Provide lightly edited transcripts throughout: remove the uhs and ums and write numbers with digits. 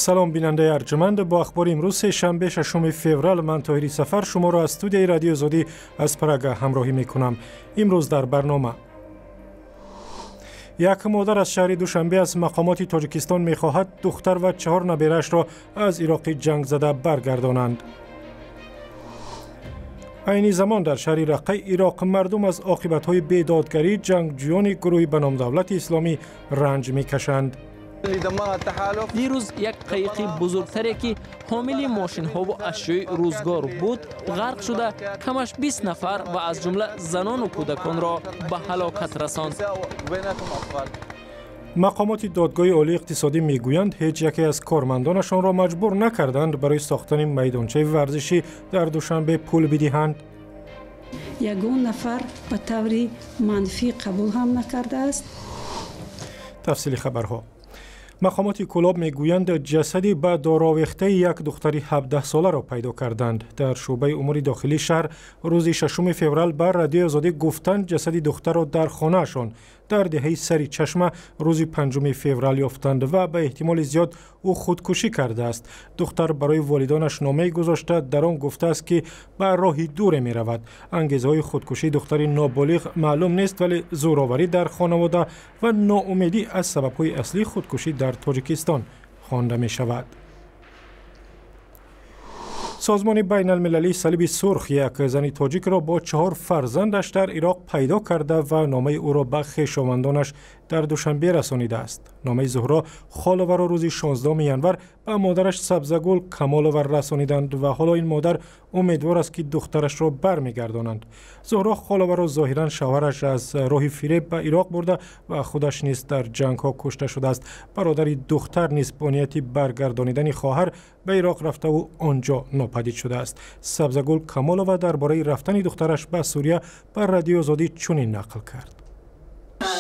سلام بیننده ارجمند، با اخبار امروز شنبه 6 فوریه من طاهری سفر شما را از استودیوی رادیو آزادی از پراگ همراهی میکنم. امروز در برنامه یک مادر از شهر دوشنبه از مقامات تاجیکستان میخواهد دختر و 4 نبیرش را از عراق جنگ زده برگردانند. عین زمان در شهر رقه عراق مردم از عاقبت‌های بیدادگری جنگجویان گروهی به نام دولت اسلامی رنج میکشند. دیروز یک قایق بزرگتری که حامل ماشین ها و اشیاء روزگار بود غرق شده کمش 20 نفر و از جمله زنان و کودکان را به هلاکت رساند. مقامات دادگاه عالی اقتصادی میگویند هیچ یکی از کارمندانشان را مجبور نکردند برای ساختن میدانچه ورزشی در دوشنبه پول بدهند. یگون نفر به طور منفی قبول هم نکرده است. تفصیل خبرها. مقامات کلاب میگویند جسدی به داراویخته یک دختر 17 ساله را پیدا کردند. در شعبه امور داخلی شهر روز 6 فوریه بر رادیو آزادی گفتند جسد دختر را در خانه‌شان در دهه سری چشمه روز 5 فوریه یافتند و به احتمال زیاد او خودکشی کرده است. دختر برای والدانش نامه گذاشته، در آن گفته است که به راهی دور می رود. انگیزه‌های خودکشی دختر نابالغ معلوم نیست، ولی زوراوری در خانواده و ناامیدی از سبب‌های اصلی خودکشی در تاجیکستان خوانده می شود. سازمان بین المللی صلیب سرخ یک زن تاجیک را با 4 فرزندش در عراق پیدا کرده و نامه او را به خویشاوندانش در دوشنبه رسانیده است. نامه زهرا خالور را روز 16 ینور به مادرش سبزگل کمالور رسانیدند و حالا این مادر امیدوار است که دخترش را برمیگردانند. زهرا خالور را ظاهرا شوهرش از راه فریب به عراق برده و خودش نیز در جنگ ها کشته شده است. برادر دختر نیز با نیت برگردانیدن خواهر به عراق رفته و آنجا ناپدید شده است. سبزگل کمالور درباره رفتن دخترش به سوریه بر رادیو آزادی چنین نقل کرد.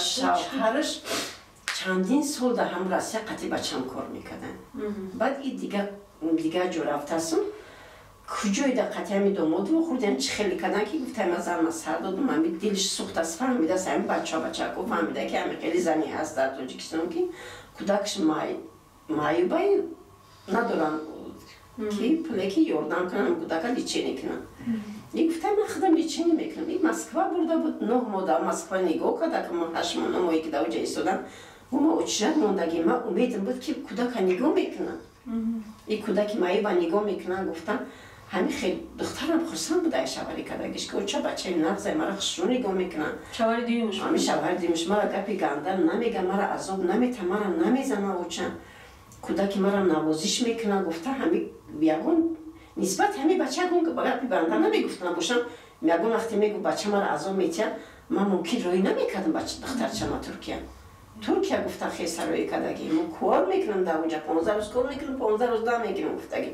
شوهرش چندین سال در هم راسته قطعی بچم کار میکردن. بعد این دیگه جو رفتستم کجای در قطعی همی داماد و خوردن چه خیلی کردن که گفتم از هم سر دادم همی دلش سوخت از فهمیده است همی بچه گفت فهمیده که همی خیلی زنی هست در تاجیکستان که کودکش مایوبای ندارن که پله که یاردم کنن کودکا لیچه نکنن. یک گفتم من خودم لیچه نمیکنم. این مسکوا برده بود 9 ماه مسکوا نگاه کرده که من 8 ماه که در اونجا ایستادم و ما اچرت موندگی ما امیدم بود که کودک نگاه میکنن. این کودک مایوبا نگاه میکنن. گفتم همین خیلی دخترم خرسند بوده شوهری کردگیش که چه بچه نغزه مرا خشون نگاه میکنن. شوهر دیمش همین شوهر دیمش مرا گپی گندل نمیگه، مرا عذاب نمیته، مرا نمیزنه و چند کودک مرا نوازش میکنن. گفته همین بیاگون نسبت همین بچه گون که باید بنده نمیگفتن باشم میگون وقتی میگو بچه مرا عذاب میته من ممکن روی نمیکردم بچه دختر چما ترکیه گفتن خیلی سرایی کردگی من کار میکنم در اونجا 15 روز کار میکنم 15 روز دام میگیرم گفتگی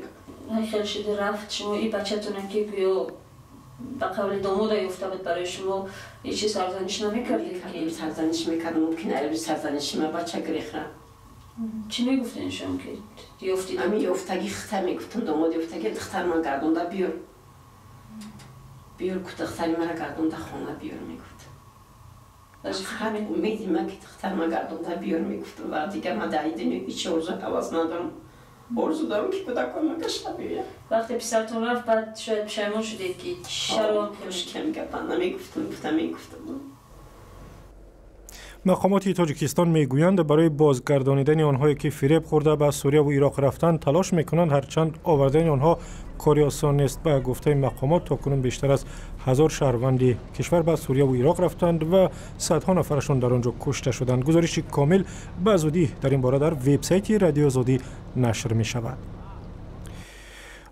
خیلی شده رفت شما این بچه‌تون که بیو به قول داماد یافته بود برای شما یه چیز سرزنش نمیکردید که سرزنش میکردم ممکنه عربی سرزنش من بچه گریخره. چی میگفتین شما که یافتید؟ امی یافتگی خطر میگفتم داماد یافتگی دختر من گردونده بیار که دختری من گردونده خانه بیار میگفت. خیلی امیدی من که دختر من گردونده بیار میگفتم و دیگه من دعیدیم هیچ ارزو حواظ ندارم. ارزو دارم که کودکان من کشته بیاره. وقتی پسرتون رفت بعد شاید پشیمان شدید که شرام که میگفتم نمیگفتم. مقامات تاجیکستان میگویند برای بازگردانیدن آنهایی که فریب خورده به سوریه و عراق رفتند تلاش میکنند، هرچند آوردن آنها کاری آسان نیست. به گفته مقامات تاکنون بیشتر از 1000 شهروند کشور به سوریه و عراق رفتند و صدها نفرشان در آنجا کشته شدند. گزارش کامل به زودی در این باره در وبسایت رادیو آزادی نشر می شود.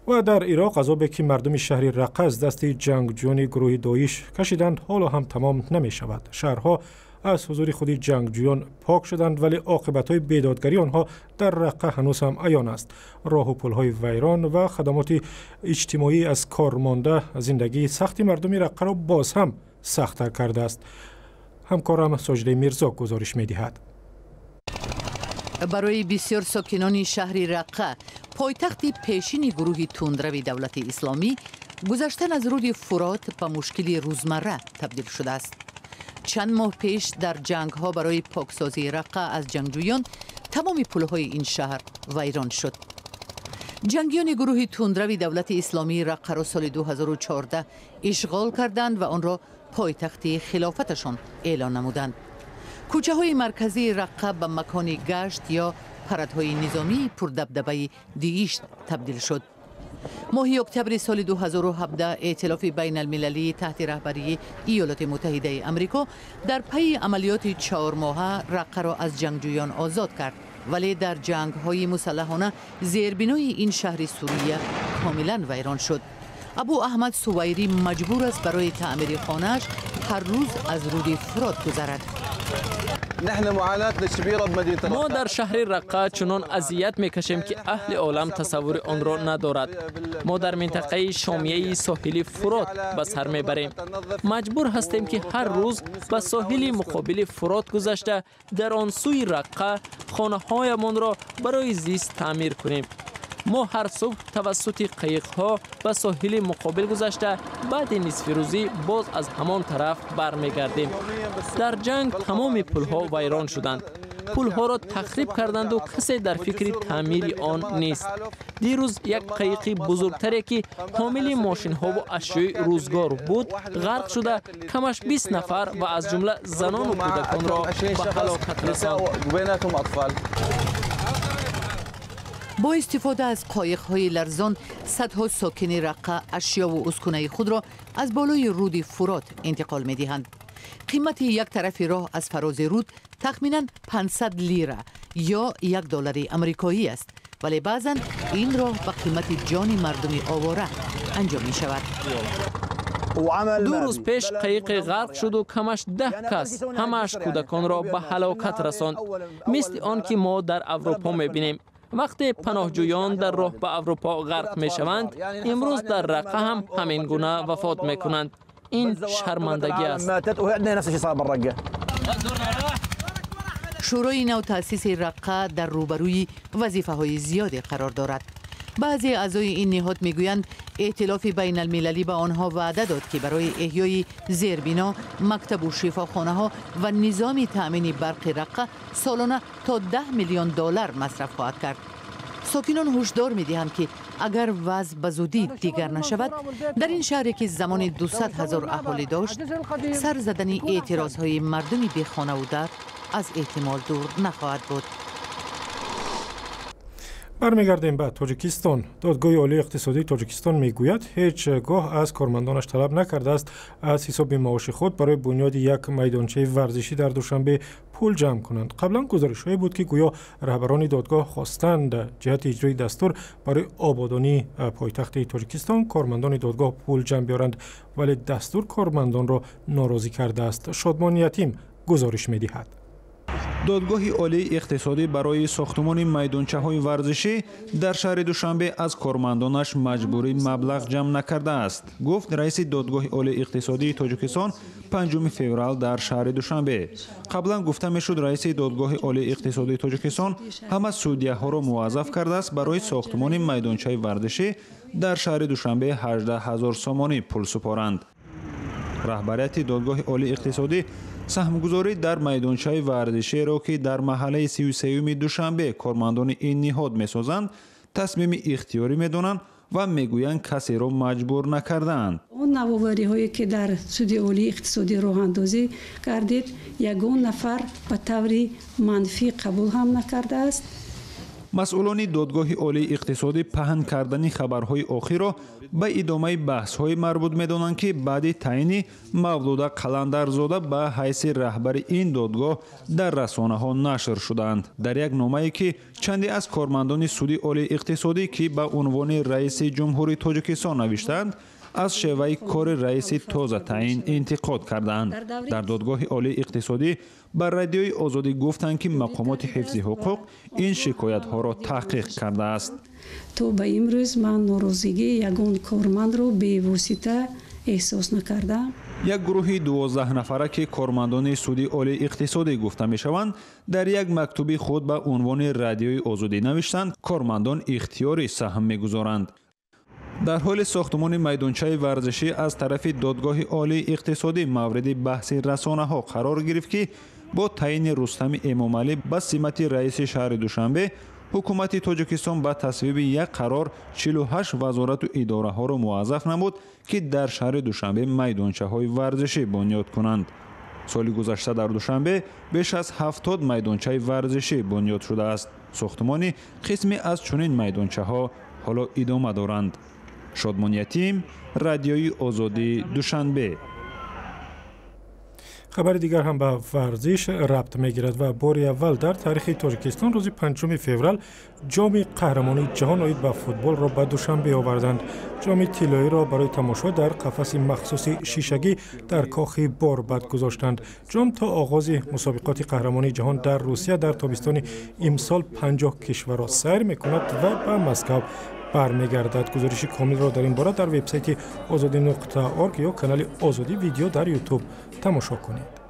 و در عراق عذابی که مردم شهر رقه از دست جنگجویان گروه داعش کشیدند حالا هم تمام نمی شود. شهرها از حضور خود جنگجویان پاک شدند، ولی عاقبت‌های بیدادگری آنها در رقه هنوز هم عیان است. راه و پل‌های ویران و خدمات اجتماعی از کار مانده زندگی سخت مردم رقه را باز هم سخت‌تر کرده است. همکارم ساجده میرزا گزارش می‌دهد. برای بسیار ساکنان شهر رقه، پایتخت پیشین گروه تندرو دولت اسلامی، گذشتن از رود فرات به مشکل روزمره تبدیل شده است. چند ماه پیش در جنگ ها برای پاکسازی رقه از جنگجویان تمام پل‌های این شهر ویران شد. جنگیان گروه تندروی دولت اسلامی رقه را سال 2014 اشغال کردند و آن را پایتخت خلافتشان اعلان نمودند. کوچه های مرکزی رقه به مکان گشت یا پرتهای نظامی پردبدبه دیگیشت تبدیل شد. ماه اکتبر سال 2017 ائتلاف بین المللی تحت رهبری ایالات متحده آمریکا در پی عملیات 4 ماهه رقه را از جنگجویان آزاد کرد، ولی در جنگ های مسلحانه زیربنای این شهر سوریه کاملا ویران شد. ابو احمد سویری مجبور است برای تعمیر خانه‌اش هر روز از رود فرات گذرد. ما در شهر رقه چنان اذیت میکشیم که اهل عالم تصور آن را ندارد. ما در منطقه شامیه ساحلی فرات به سر میبریم. مجبور هستیم که هر روز به ساحل مقابل فرات گذشته در آن سوی رقه خانه هایمان را برای زیست تعمیر کنیم. ما هر صبح توسط قایق‌ها به ساحل مقابل گذشته بعد نصف روزی باز از همان طرف برمیگردیم. در جنگ تمام پل‌ها ویران شدند. پل‌ها را تخریب کردند و کسی در فکر تعمیر آن نیست. دیروز یک قایق بزرگتری که حامل ماشین‌ها و اشیاء روزگار بود غرق شده کمش 20 نفر و از جمله زنان و کودکان را به هلاکت رساند. با استفاده از قایق‌های لرزان صدها ساکن رقه اشیا و اسکنه خود را از بالای رود فرات انتقال می‌دهند. قیمت یک طرف راه از فراز رود تخمیناً 500 لیره یا $1 آمریکایی است، ولی بعضاً این راه به قیمت جان مردم آواره انجام می‌شود. 2 روز پیش قایق غرق شد و کمش 10 کس همش کودکان را به هلاکت رساند. مثل آن که ما در اروپا می‌بینیم. وقتی پناهجویان در راه به اروپا غرق می شوند، امروز در رقه هم همین گونه وفات می کنند. این شرمندگی است. شورای نو تأسیس رقه در روبروی وظیفه های زیادی قرار دارد. بعضی اعضای این نهاد میگویند ائتلاف بین المللی به آنها وعده داد که برای احیای زیربنا، مکتب و شفاخانه ها و نظام تأمین برق رقه سالانه تا $10 میلیون مصرف خواهد کرد. ساکنان هشدار می‌دهند که اگر وضع به زودی دیگر نشود، در این شهری که زمان 200,000 اهالی داشت، سر زدن اعتراض‌های مردم بی خانه و در از احتمال دور نخواهد بود. برمیگردیم به تاجیکستان. دادگاه عالی اقتصادی تاجیکستان میگوید هیچگاه از کارمندانش طلب نکرده است از حساب معاش خود برای بنیاد یک میدانچه ورزشی در دوشنبه پول جمع کنند. قبلا گزارش‌هایی بود که گویا رهبران دادگاه خواستند جهت اجرای دستور برای آبادانی پایتخت تاجیکستان کارمندان دادگاه پول جمع بیارند، ولی دستور کارمندان را ناراضی کرده است. شادمان یتیم گزارش می‌دهد. دادگاه عالی اقتصادی برای ساختمان میدانچه‌های ورزشی در شهر دوشنبه از کارمندانش مجبوری مبلغ جمع نکرده است، گفت رئیس دادگاه عالی اقتصادی تاجیکستان 5 فوریه در شهر دوشنبه. قبلا گفته میشد رئیس دادگاه عالی اقتصادی تاجیکستان همه سودیه‌ها را موظف کرده است برای ساختمان میدانچه ورزشی در شهر دوشنبه 18,000 سومانی پول سپارند. رهبریت دادگاه عالی اقتصادی سهمگذاری در میدانچه ورزشی را که در محله 33 دوشنبه کارمندان این نهاد می‌سازند تصمیم اختیاری می‌دانند و میگویند کسی را مجبور نکردند. اون نوآوری‌هایی که در سود عالی اقتصادی راه اندازی کردید یگان نفر به طور منفی قبول هم نکرده است. مسئولان دادگاه عالی اقتصادی پهن کردن خبرهای آخر را به ادامه بحث‌های مربوط می‌دانند که بعد تعیین مولوده قلندرزاده به حیث رهبر این دادگاه در رسانه‌ها نشر شدند. در یک نامه‌ای که چندی از کارمندان سود عالی اقتصادی که به عنوان رئیس جمهوری تاجیکستان نوشتند از شیوه کار رئیس تازه تعیین انتقاد کردند. در دادگاه عالی اقتصادی بر رادیوی آزادی گفتند که مقامات حفظ حقوق این شکایت‌ها را تحقیق کرده است. تو به امروز من ناراضگی یگان کارمند را بی‌واسطه احساس نکردم. یک گروه 12 نفره که کارمندان سود عالی اقتصادی گفته می‌شوند در یک مکتوب خود به عنوان رادیوی آزادی نوشتند کارمندان اختیاری سهم می‌گذارند. در حال ساختمان میدانچه ورزشی از طرف دادگاه عالی اقتصادی مورد بحث رسانه‌ها قرار گرفت که با تعیین رستم امامعلی به سمت رئیس شهر دوشنبه، حکومت تاجیکستان با تصویب یک قرار 48 وزارت و اداره ها را موظف نمود که در شهر دوشنبه میدانچه های ورزشی بنیاد کنند. سال گذشته در دوشنبه بیش از 70 میدانچه ورزشی بنیاد شده است. ساختمانی قسمی از چنین میدانچه ها حالا ادامه دارند. شادمان یتیم، رادیوی آزادی، دوشنبه. خبر دیگر هم به ورزش ربط میگیرد و بار اول در تاریخ تاجیکستان روز 5 فوریه جام قهرمانی جهان عاید به فوتبال را به دوشنبه آوردند. جام طلایی را برای تماشا در قفس مخصوص شیشگی در کاخ باربد گذاشتند. جام تا آغاز مسابقات قهرمانی جهان در روسیه در تابستان امسال 50 کشور را سیر میکند و به مسکو برمیگردد. گزارش کامل را در این باره در وبسایت azadi.org یا کانال آزادی ویدیو در یوتیوب تماشا کنید.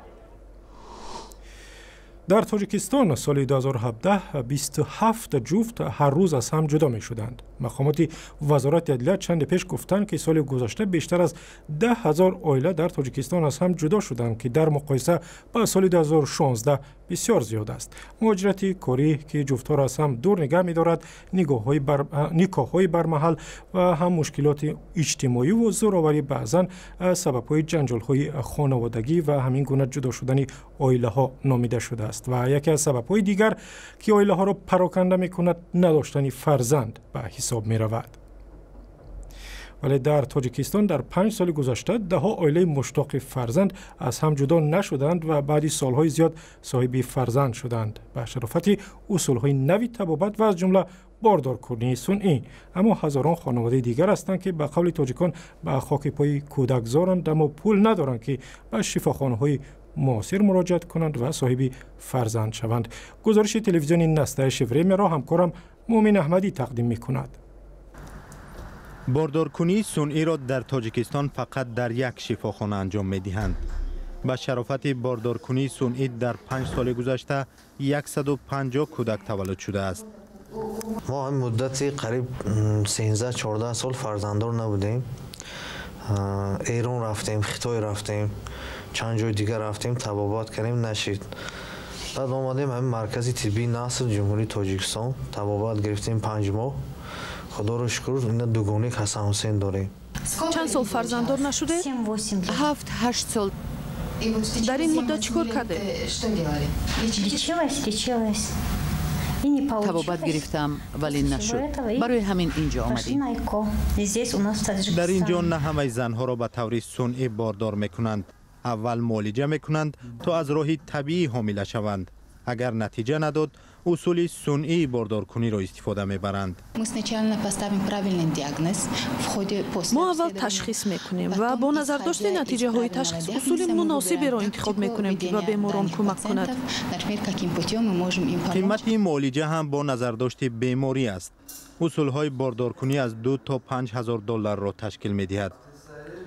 در تاجیکستان سال 2017 27 جفت هر روز از هم جدا می شدند. مقامات وزارت عدلیه چند پیش گفتند که سال گذشته بیشتر از 10,000 عائله در تاجیکستان از هم جدا شدند که در مقایسه با سال 2016 بسیار زیاد است. مهاجرت کاری که جفت‌ها را از هم دور نگه می‌دارد، نکاح‌های برمحل و هم مشکلات اجتماعی و زورآوری بعضاً سبب‌های جنجال‌های خانوادگی و همین گونه جدا شدن عائله‌ها نامیده شده است و یکی از سبب‌های دیگر که عائله‌ها را پراکنده می‌کند نداشتن فرزند به حساب می‌رود. ولی در تاجیکستان در 5 سال گذشته ده‌ها عائله مشتاق فرزند از هم جدا نشدند و بعد سالهای زیاد صاحب فرزند شدند به شرافت اصولهای نوی طبابت و از جمله باردارکنی صنعی. اما هزاران خانواده دیگر هستند که به قول تاجیکان به خاک پای کودک زارند اما پول ندارند که به شفاخانه‌های معاصر مراجعت کنند و صاحب فرزند شوند. گزارش تلویزیون نسته شفریم را همکارم مومن احمدی تقدیم می‌کند. باردارکنی صنعی را در تاجیکستان فقط در یک شفاخانه انجام می‌دهند. به شرافت باردارکنی صنعی در 5 سال گذشته 150 کودک تولد شده است. ما این مدت قریب 13-14 سال فرزنددار نبودیم. ایران رفتیم، خیتای رفتیم، چند جای دیگر رفتیم، تبابات کردیم، نشید. بعد آمدیم همین مرکز طبی نصر جمهوری تاجیکستان، تبابات گرفتیم 5 ماه. خدا رو شکر اینا دوگانه حسن حسین داریم. چند سال فرزنددار نشده؟ 7-8 سال. در این مدت چیکار کرده؟ طبابت گرفتم ولی نشد. برای همین اینجا آمدیم. در اینجا نه همه زنها را به طور صنعی باردار میکنند. اول معالجه میکنند تا از راه طبیعی حامله شوند. اگر نتیجه نداد اصول صنعی باردارکنی را استفاده میبرند. ما اول تشخیص میکنیم و با نظر داشتن نتیجه های تشخیص اصول مناسبی را انتخاب میکنیم که به بیماران کمک کند. قیمت معالجه هم با نظر داشت بیماری است. اصول های باردارکنی از 2 تا 5,000 دلار را تشکیل میدهد.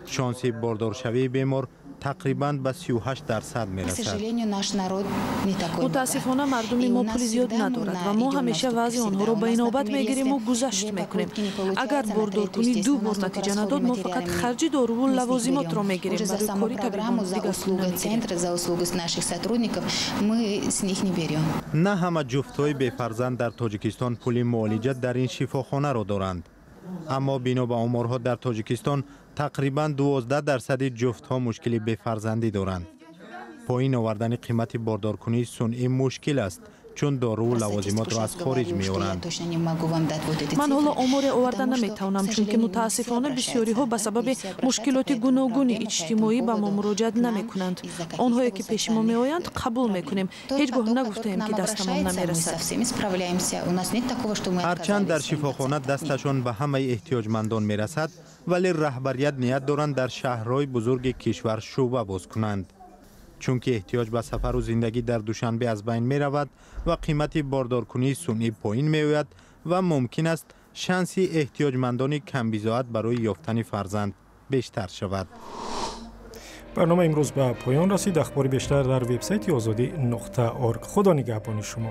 شانس باردارشوی بیمار تقریباً به 38% میرسد. متاسفانه مردم ما پول زیاد ندارد و ما همیشه وضع آنها را به اینابت میگیریم و گذشت میکنیم. اگر باردارکنی 2 بار نتیجه نداد ما فقط خرج دارو و لوازمات را میگیریم. برای کاری طبیبان دیگر پول نمیگیریم. نه همه جفت‌های بی‌فرزند در تاجیکستان پول معالجه در این شفاخانه را دارند. اما بنا به آمارها در تاجیکستان تقریباً 12% جفت‌ها مشکلی بی‌فرزندی دارند. پایین آوردن قیمت باردارکنی صنعی مشکل است چون دارو و لوازمات را از خارج می‌آورند. من حالا آمار آوردن نمی‌توانم چون که متاسفانه بسیاری ها به سبب مشکلات گوناگون اجتماعی به ما مراجعت نمی‌کنند. آنهایی که پیش ما می‌آیند قبول می‌کنیم. هیچگاه نگفتیم که دستمان نمی‌رسد. هرچند در شفاخانه دستشان به همه احتیاجمندان می‌رسد ولی رهبریت نیت دارند در شهرهای بزرگ کشور شعبه باز کنند. چون که احتیاج به سفر و زندگی در دوشنبه از بین می رود و قیمت باردارکنی صنعی پایین می آید و ممکن است شانس احتیاجمندان کمبیزاعت برای یافتن فرزند بیشتر شود. برنامه امروز به پایان رسید. اخبار بیشتر در وبسایت azadi.org. خدا نگهبان شما.